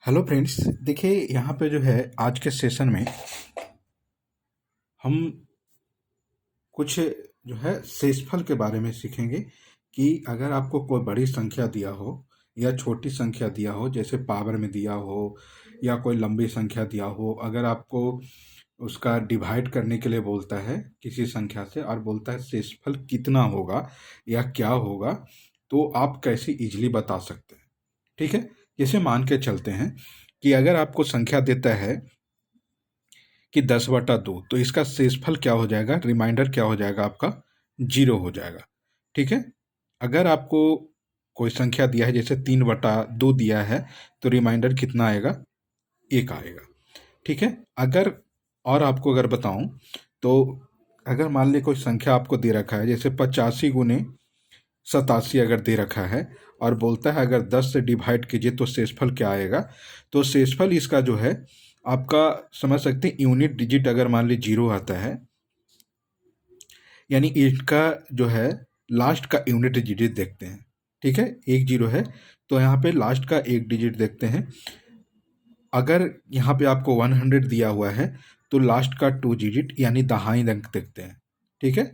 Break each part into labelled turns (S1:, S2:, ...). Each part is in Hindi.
S1: Hello friends. देखिए यहाँ पे जो है आज के सेशन में हम कुछ जो है शेषफल के बारे में सीखेंगे कि अगर आपको कोई बड़ी संख्या दिया हो या छोटी संख्या दिया हो, जैसे पावर में दिया हो या कोई लंबी संख्या दिया हो, अगर आपको उसका डिवाइड करने के लिए बोलता है किसी संख्या से और बोलता है शेषफल कितना होगा या क्या होगा, तो आप कैसे इजीली बता सकते हैं। ठीक है, जैसे मान के चलते हैं कि अगर आपको संख्या देता है कि 10/2, तो इसका शेषफल क्या हो जाएगा, रिमाइंडर क्या हो जाएगा आपका, 0 हो जाएगा। ठीक है, अगर आपको कोई संख्या दिया है जैसे 3/2 दिया है, तो रिमाइंडर कितना आएगा, 1 आएगा। ठीक है, अगर और आपको अगर बताऊं तो अगर मान ली कोई संख्या आपको दे रखा है जैसे 85 × 87 अगर दे रखा है और बोलता है अगर 10 से डिवाइड कीजिए तो शेषफल क्या आएगा, तो शेषफल इसका जो है आपका समझ सकते हैं, यूनिट डिजिट अगर मान ली 0 आता है, यानी इसका जो है लास्ट का यूनिट डिजिट देखते हैं। ठीक है, 1 0 है तो यहाँ पे लास्ट का एक डिजिट देखते हैं। अगर यहाँ पे आपको 100 दिया हुआ है तो लास्ट का 2 डिजिट यानी दहाई अंक देखते हैं। ठीक है,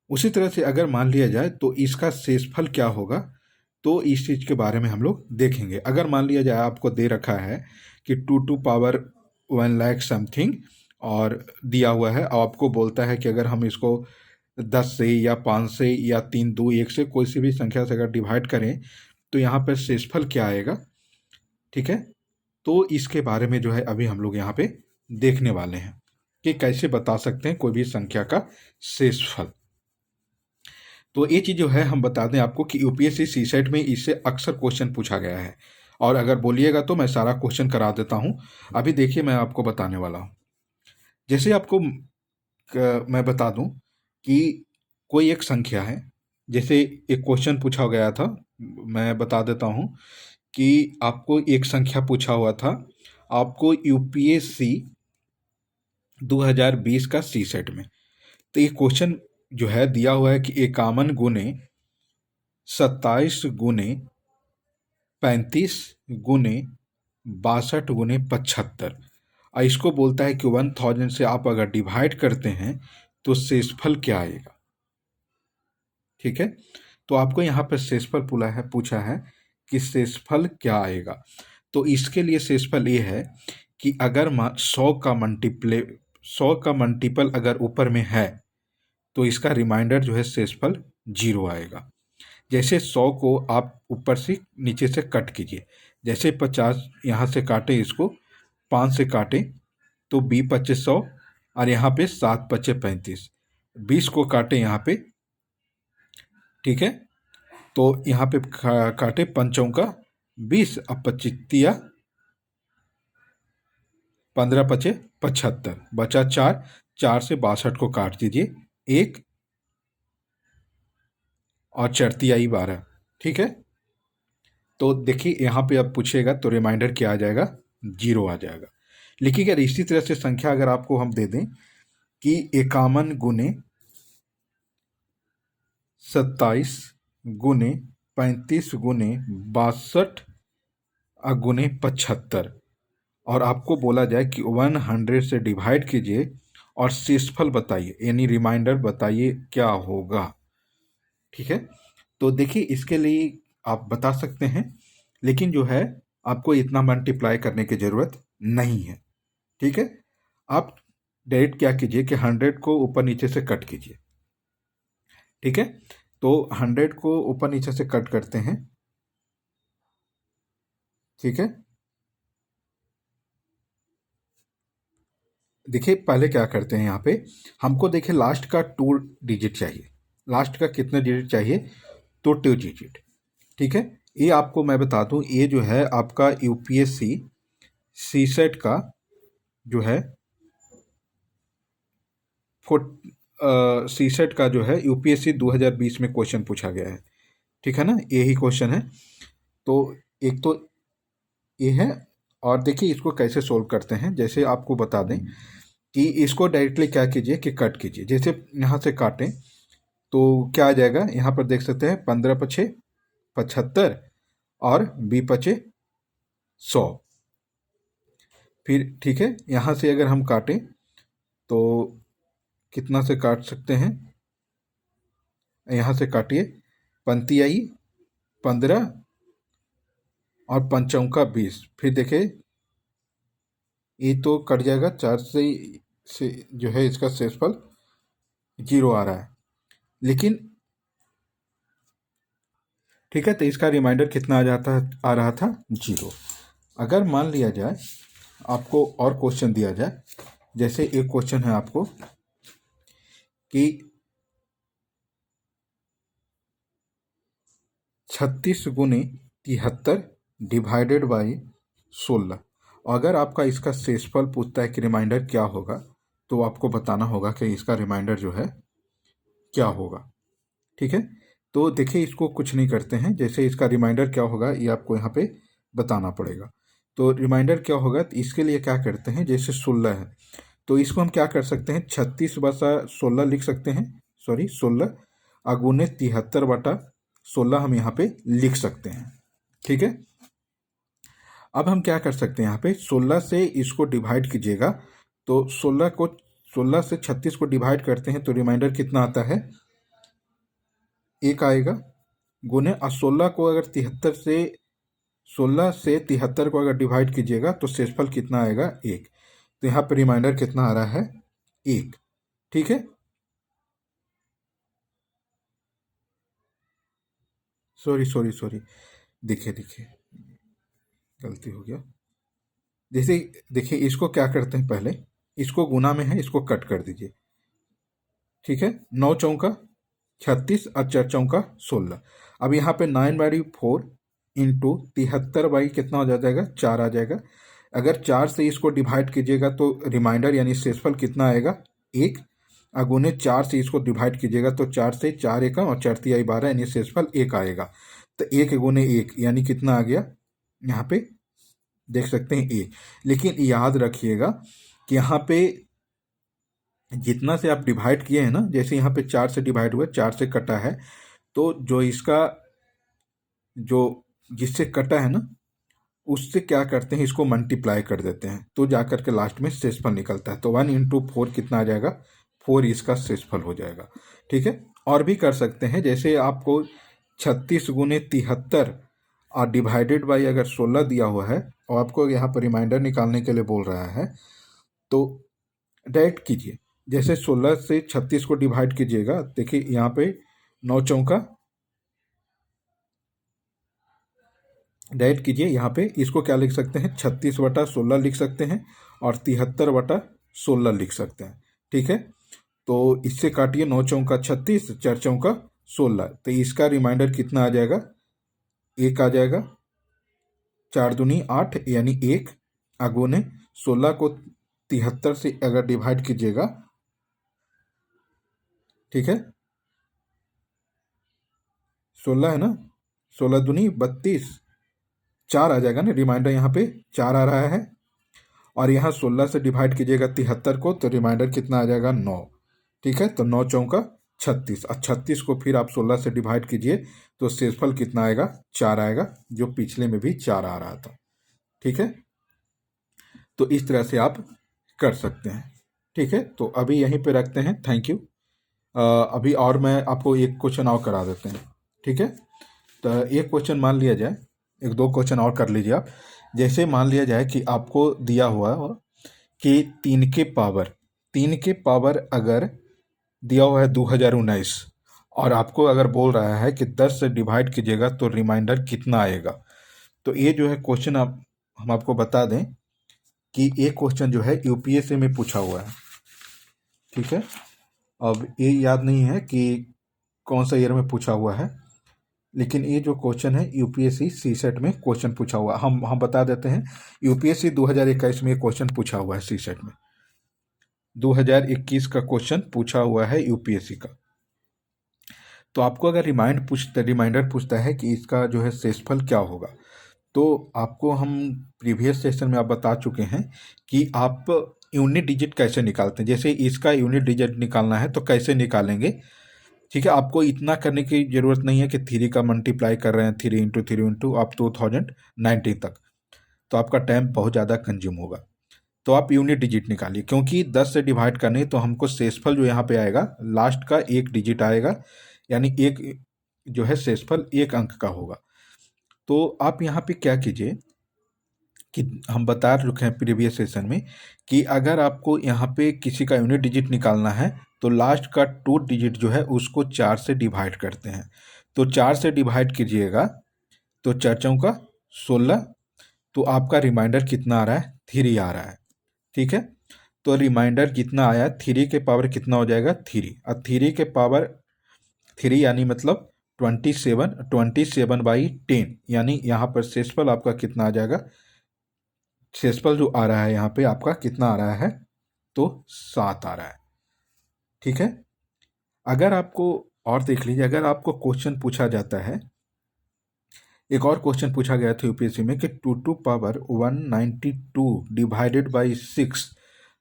S1: उसी तरह से अगर मान लिया जाए तो इसका शेषफल क्या होगा, तो इस चीज़ के बारे में हम लोग देखेंगे। अगर मान लिया जाए आपको दे रखा है कि 2 टू पावर 1 लाख समथिंग और दिया हुआ है और आपको बोलता है कि अगर हम इसको 10 से या 5 से या 3 2 1 से कोई सी भी संख्या से अगर डिवाइड करें तो यहाँ पर शेषफल क्या आएगा। ठीक है, तो इसके बारे में जो है अभी हम लोग यहाँ पे देखने वाले हैं कि कैसे बता सकते हैं कोई भी संख्या का शेषफल। तो ये चीज़ जो है हम बता दें आपको कि यूपीएससी सीसेट में इससे अक्सर क्वेश्चन पूछा गया है, और अगर बोलिएगा तो मैं सारा क्वेश्चन करा देता हूँ। अभी देखिए मैं आपको बताने वाला हूँ। जैसे आपको मैं बता दूं कि कोई एक संख्या है, जैसे एक क्वेश्चन पूछा गया था, मैं बता देता हूँ कि आपको एक संख्या पूछा हुआ था, आपको यूपीएससी 2020 का सी सेट में। तो ये क्वेश्चन जो है दिया हुआ है कि 51 × 27 × 35 × 62 × 75, और इसको बोलता है कि 1000 से आप अगर डिवाइड करते हैं तो शेषफल क्या आएगा। ठीक है, तो आपको यहाँ पर शेषफल पूछा है कि शेषफल क्या आएगा। तो इसके लिए शेषफल ये है कि अगर 100 का मल्टीपल अगर ऊपर में है तो इसका रिमाइंडर जो है शेषफल 0 आएगा। जैसे 100 को आप ऊपर से नीचे से कट कीजिए, जैसे 50 यहाँ से काटे, इसको 5 से काटे तो 20 × 25 = 100 और यहाँ पे 7 × 5 = 35, 20 को काटे यहाँ पे। ठीक है, तो यहाँ पे काटे 5 × 20, अब 25 तिया 15 × 5 = 75, बचा 4, 4 से 62 को काट दीजिए, 1 और 4 तिया 12। ठीक है, तो देखिए यहाँ पे अब पूछेगा तो रिमाइंडर क्या आ जाएगा, 0 आ जाएगा। लेकिन अगर इसी तरह से संख्या अगर आपको हम दे दें कि 51 × 27 × 35 × 62 × 75, और आपको बोला जाए कि 100 से डिवाइड कीजिए और शेषफल बताइए, यानी रिमाइंडर बताइए क्या होगा। ठीक है, तो देखिए इसके लिए आप बता सकते हैं, लेकिन जो है आपको इतना मल्टीप्लाई करने की ज़रूरत नहीं है। ठीक है, आप डायरेक्ट क्या कीजिए कि 100 को ऊपर नीचे से कट कीजिए। ठीक है, तो 100 को ऊपर नीचे से कट करते हैं। ठीक है, देखिए पहले क्या करते हैं, यहाँ पे हमको देखिए लास्ट का 2 डिजिट चाहिए। लास्ट का कितने डिजिट चाहिए, तो 2 डिजिट। ठीक है, ये आपको मैं बता दूं, ये जो है आपका यूपीएससी सी सेट का जो है सी सेट का जो है यूपीएससी 2020 में क्वेश्चन पूछा गया है। ठीक है ना, यही क्वेश्चन है। तो एक तो ये है, और देखिए इसको कैसे सोल्व करते हैं। जैसे आपको बता दें कि इसको डायरेक्टली क्या कीजिए कि कट कीजिए, जैसे यहाँ से काटें तो क्या आ जाएगा, यहाँ पर देख सकते हैं 15 × 5 = 75 और 20 × 5 = 100। फिर ठीक है, यहाँ से अगर हम काटें तो कितना से काट सकते हैं, यहाँ से काटिए, पंती आई 15 और पंचौका 20। फिर देखिए ये तो कट जाएगा, 4 से जो है इसका शेषफल 0 आ रहा है। लेकिन ठीक है, तो इसका रिमाइंडर कितना आ रहा था 0। अगर मान लिया जाए आपको और क्वेश्चन दिया जाए, जैसे एक क्वेश्चन है आपको कि 36 गुने 73 डिवाइडेड बाई 16। अगर आपका इसका शेषफल पूछता है कि रिमाइंडर क्या होगा, तो आपको बताना होगा कि इसका रिमाइंडर जो है क्या होगा। ठीक है, तो देखिए इसको कुछ नहीं करते हैं, जैसे इसका रिमाइंडर क्या होगा ये आपको यहाँ पे बताना पड़ेगा। तो रिमाइंडर क्या होगा, तो इसके लिए क्या करते हैं, जैसे 16 है तो इसको हम क्या कर सकते हैं, 36/16 लिख सकते हैं, सॉरी 16 अगुने 73/16 हम यहाँ पे लिख सकते हैं। ठीक है, अब हम क्या कर सकते हैं, यहाँ पे 16 से इसको डिवाइड कीजिएगा, तो 16 से 36 को डिवाइड करते हैं तो रिमाइंडर कितना आता है, 1 आएगा। गुने और 16 को अगर 73 को अगर डिवाइड कीजिएगा तो शेषफल कितना आएगा, 1। तो यहाँ पर रिमाइंडर कितना आ रहा है, 1। ठीक है, सॉरी देखिए गलती हो गया। जैसे देखिए इसको क्या करते हैं, पहले इसको गुना में है, इसको कट कर दीजिए। ठीक है, 9 चौका 36 और 4 चौका 16। अब यहाँ पे 9/4 इंटू 73 बाई कितना हो जाएगा, 4 आ जाएगा। अगर 4 से इसको डिवाइड कीजिएगा तो रिमाइंडर यानी शेषफल कितना आएगा, 1। अगुने 4 से इसको डिवाइड कीजिएगा तो 4 से 4 एकम और 4 तिहाई 12 यानी शेषफल 1 आएगा। तो 1 गुने 1 यानी कितना आ गया, यहाँ पे देख सकते हैं 1। लेकिन याद रखिएगा कि यहाँ पे जितना से आप डिवाइड किए हैं ना, जैसे यहाँ पे 4 से डिवाइड हुआ, 4 से कटा है, तो जो इसका जो जिससे कटा है ना उससे क्या करते हैं, इसको मल्टीप्लाई कर देते हैं, तो जाकर के लास्ट में शेषफल निकलता है। तो 1 इंटू 4 कितना आ जाएगा, 4 इसका शेषफल हो जाएगा। ठीक है, और भी कर सकते हैं, जैसे आपको 36 गुने 73 और डिवाइडेड बाई अगर 16 दिया हुआ है और आपको यहाँ पर रिमाइंडर निकालने के लिए बोल रहा है, तो डायरेक्ट कीजिए। जैसे 16 से 36 को डिवाइड कीजिएगा, देखिए यहाँ पे 9 चौका डायरेक्ट कीजिए, यहाँ पे इसको क्या लिख सकते हैं, 36/16 लिख सकते हैं और 73/16 लिख सकते हैं। ठीक है, तो इससे काटिए, 9 चौका 36, 4 चौका 16, तो इसका रिमाइंडर कितना आ जाएगा, 1 आ जाएगा। 4 दूनी 8 यानी 1 अगुने 16 को 73 से अगर डिवाइड कीजिएगा, ठीक है 16 है ना, 16 दूनी 32, 4 आ जाएगा ना, रिमाइंडर यहाँ पे 4 आ रहा है। और यहाँ 16 से डिवाइड कीजिएगा 73 को तो रिमाइंडर कितना आ जाएगा, 9। ठीक है, तो 9 चौका 36 और 36 को फिर आप 16 से डिवाइड कीजिए तो शेषफल कितना आएगा, 4 आएगा, जो पिछले में भी 4 आ रहा था। ठीक है, तो इस तरह से आप कर सकते हैं। ठीक है, तो अभी यहीं पे रखते हैं, थैंक यू। अभी और मैं आपको एक क्वेश्चन और करा देते हैं। ठीक है, तो एक क्वेश्चन मान लिया जाए, एक दो क्वेश्चन और कर लीजिए आप। जैसे मान लिया जाए कि आपको दिया हुआ है कि 3 के पावर अगर दिया हुआ है 2019 और आपको अगर बोल रहा है कि 10 से डिवाइड कीजिएगा तो रिमाइंडर कितना आएगा। तो ये जो है क्वेश्चन हम आपको बता दें कि एक क्वेश्चन जो है यूपीएससी में पूछा हुआ है। ठीक है, अब ये याद नहीं है कि कौन सा ईयर में पूछा हुआ है, लेकिन ये जो क्वेश्चन है यूपीएससी सीसेट में क्वेश्चन पूछा हुआ, हम बता देते हैं। यूपीएससी 2021 में क्वेश्चन पूछा हुआ है, सीसेट में 2021 का क्वेश्चन पूछा हुआ है यूपीएससी का। तो आपको अगर रिमाइंडर पूछता है कि इसका जो है शेषफल क्या होगा, तो आपको हम प्रीवियस सेशन में आप बता चुके हैं कि आप यूनिट डिजिट कैसे निकालते हैं। जैसे इसका यूनिट डिजिट निकालना है तो कैसे निकालेंगे। ठीक है, आपको इतना करने की ज़रूरत नहीं है कि 3 का मल्टीप्लाई कर रहे हैं, 3 इंटू आप 2019 तक। तो आपका टाइम बहुत ज़्यादा कंज्यूम होगा। तो आप यूनिट डिजिट निकालिए, क्योंकि 10 से डिवाइड करने तो हमको शेषफल जो यहाँ पे आएगा लास्ट का एक डिजिट आएगा, यानी एक जो है शेषफल एक अंक का होगा। तो आप यहाँ पे क्या कीजिए कि हम बता चुके हैं प्रीवियस सेशन में कि अगर आपको यहाँ पे किसी का यूनिट डिजिट निकालना है तो लास्ट का 2 डिजिट जो है उसको 4 से डिवाइड करते हैं। तो 4 से डिवाइड कीजिएगा तो 4 चौका 16, तो आपका रिमाइंडर कितना आ रहा है? 3 आ रहा है। ठीक है, तो रिमाइंडर कितना आया? 3 के पावर कितना हो जाएगा? 3। और 3 के पावर 3 यानी मतलब 27/10, यानी यहाँ पर शेषफल आपका कितना आ जाएगा? शेषफल जो आ रहा है यहाँ पे आपका कितना आ रहा है? तो 7 आ रहा है। ठीक है, अगर आपको और देख लीजिए, अगर आपको क्वेश्चन पूछा जाता है, एक और क्वेश्चन पूछा गया था यूपीएससी में कि 2 डिवाइडेड बाई 6,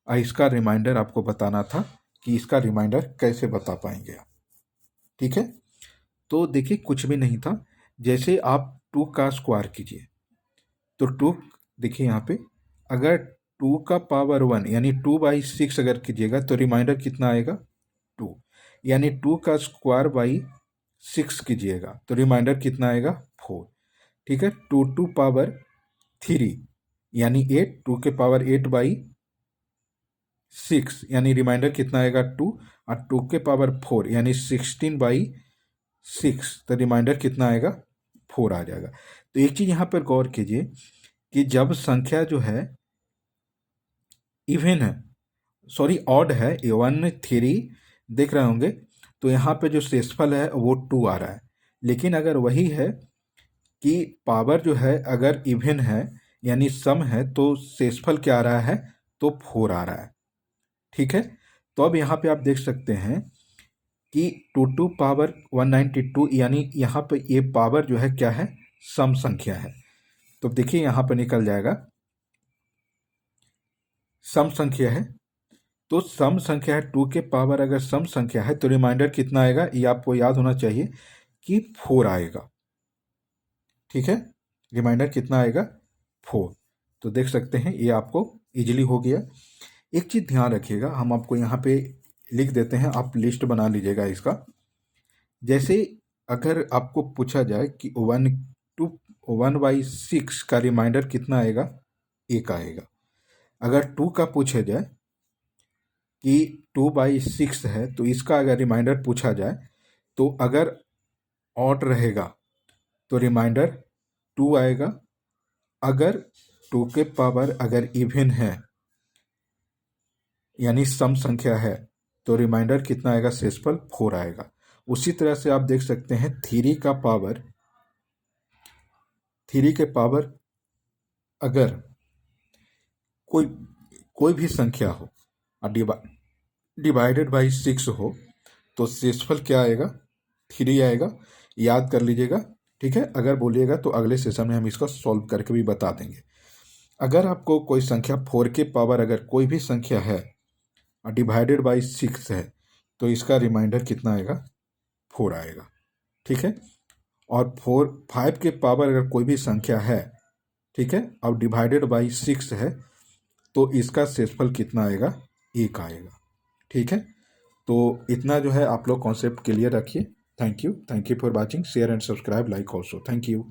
S1: इसका रिमाइंडर आपको बताना था कि इसका रिमाइंडर कैसे बता पाएंगे आप। ठीक है, तो देखिए कुछ भी नहीं था, जैसे आप 2 का स्क्वायर कीजिए तो 2, देखिए यहाँ पे अगर 2 का पावर 1 यानी 2/6 अगर कीजिएगा तो रिमाइंडर कितना आएगा? 2, यानी 2 का स्क्वायर बाई 6 कीजिएगा तो रिमाइंडर कितना आएगा? 4। ठीक है, 2 पावर 3 यानी 8, 2 के पावर 8/6 यानी रिमाइंडर कितना आएगा? 2, और 2 के पावर 4 यानी 16/6, तो रिमाइंडर कितना आएगा? 4 आ जाएगा। तो एक चीज़ यहाँ पर गौर कीजिए कि जब संख्या जो है इवन है, सॉरी ऑड है, 1 3 देख रहे होंगे, तो यहाँ पे जो शेषफल है वो 2 आ रहा है। लेकिन अगर वही है कि पावर जो है अगर इवन है यानी सम है तो शेषफल क्या आ रहा है? तो 4 आ रहा है। ठीक है, तो अब यहाँ पे आप देख सकते हैं कि 2 पावर 192 यानी यहाँ पे ये पावर जो है क्या है? सम संख्या है। तो देखिए यहाँ पे निकल जाएगा सम संख्या है, तो सम संख्या है 2 के पावर अगर सम संख्या है तो रिमाइंडर कितना आएगा? ये आपको याद होना चाहिए कि 4 आएगा। ठीक है, रिमाइंडर कितना आएगा? 4। तो देख सकते हैं ये आपको इजीली हो गया। एक चीज़ ध्यान रखिएगा, हम आपको यहाँ पे लिख देते हैं, आप लिस्ट बना लीजिएगा इसका। जैसे अगर आपको पूछा जाए कि 1/6 का रिमाइंडर कितना आएगा? 1 आएगा। अगर 2 का पूछा जाए कि 2/6 है तो इसका अगर रिमाइंडर पूछा जाए तो अगर ऑड रहेगा तो रिमाइंडर 2 आएगा। अगर 2 के पावर अगर इवन है यानी सम संख्या है तो रिमाइंडर कितना आएगा? शेषफल 4 आएगा। उसी तरह से आप देख सकते हैं 3 के पावर अगर कोई कोई भी संख्या हो और डिवाइडेड बाई 6 हो तो शेषफल क्या आएगा? 3 आएगा। याद कर लीजिएगा। ठीक है, अगर बोलिएगा तो अगले सेशन में हम इसको सॉल्व करके भी बता देंगे। अगर आपको कोई संख्या 4 के पावर अगर कोई भी संख्या है और डिवाइडेड बाई 6 है तो इसका रिमाइंडर कितना आएगा? 4 आएगा। ठीक है, और 5 के पावर अगर कोई भी संख्या है, ठीक है, और डिवाइडेड बाई 6 है तो इसका शेषफल कितना आएगा? 1 आएगा। ठीक है, तो इतना जो है आप लोग कॉन्सेप्ट क्लियर रखिए। Thank you for watching, share and subscribe, like also. Thank you.